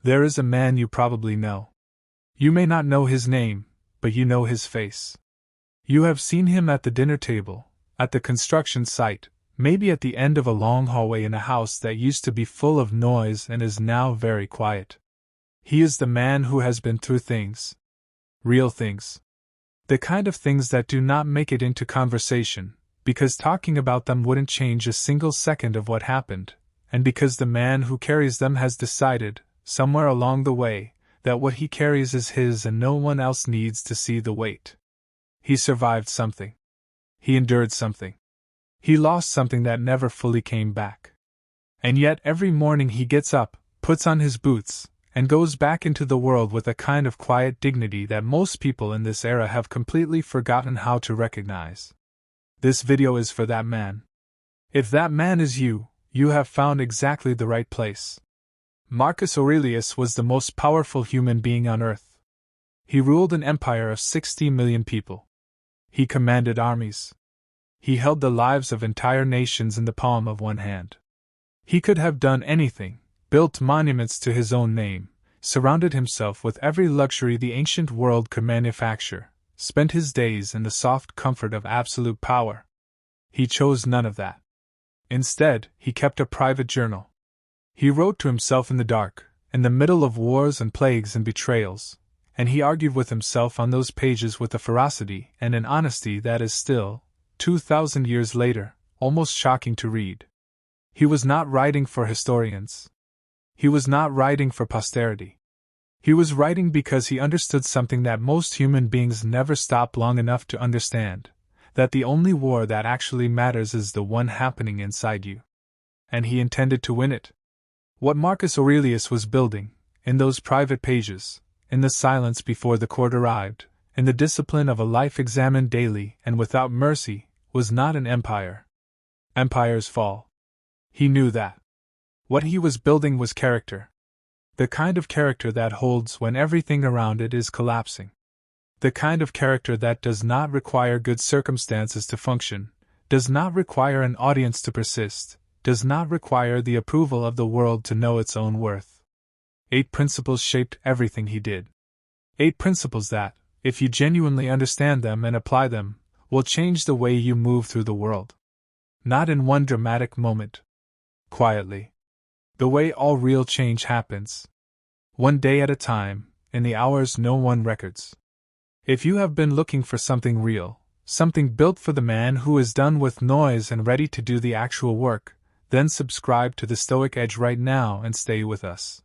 There is a man you probably know. You may not know his name, but you know his face. You have seen him at the dinner table, at the construction site, maybe at the end of a long hallway in a house that used to be full of noise and is now very quiet. He is the man who has been through things. Real things. The kind of things that do not make it into conversation, because talking about them wouldn't change a single second of what happened, and because the man who carries them has decided, somewhere along the way, that what he carries is his and no one else needs to see the weight. He survived something. He endured something. He lost something that never fully came back. And yet every morning he gets up, puts on his boots, and goes back into the world with a kind of quiet dignity that most people in this era have completely forgotten how to recognize. This video is for that man. If that man is you, you have found exactly the right place. Marcus Aurelius was the most powerful human being on earth. He ruled an empire of 60 million people. He commanded armies. He held the lives of entire nations in the palm of one hand. He could have done anything, built monuments to his own name, surrounded himself with every luxury the ancient world could manufacture, spent his days in the soft comfort of absolute power. He chose none of that. Instead, he kept a private journal. He wrote to himself in the dark, in the middle of wars and plagues and betrayals, and he argued with himself on those pages with a ferocity and an honesty that is still, 2,000 years later, almost shocking to read. He was not writing for historians. He was not writing for posterity. He was writing because he understood something that most human beings never stop long enough to understand, that the only war that actually matters is the one happening inside you. And he intended to win it. What Marcus Aurelius was building, in those private pages, in the silence before the court arrived, in the discipline of a life examined daily and without mercy, was not an empire. Empires fall. He knew that. What he was building was character. The kind of character that holds when everything around it is collapsing. The kind of character that does not require good circumstances to function, does not require an audience to persist, does not require the approval of the world to know its own worth. 8 principles shaped everything he did. 8 principles that, if you genuinely understand them and apply them, will change the way you move through the world. Not in one dramatic moment. Quietly. The way all real change happens. One day at a time, in the hours no one records. If you have been looking for something real, something built for the man who is done with noise and ready to do the actual work, then subscribe to the Stoic Edge right now and stay with us.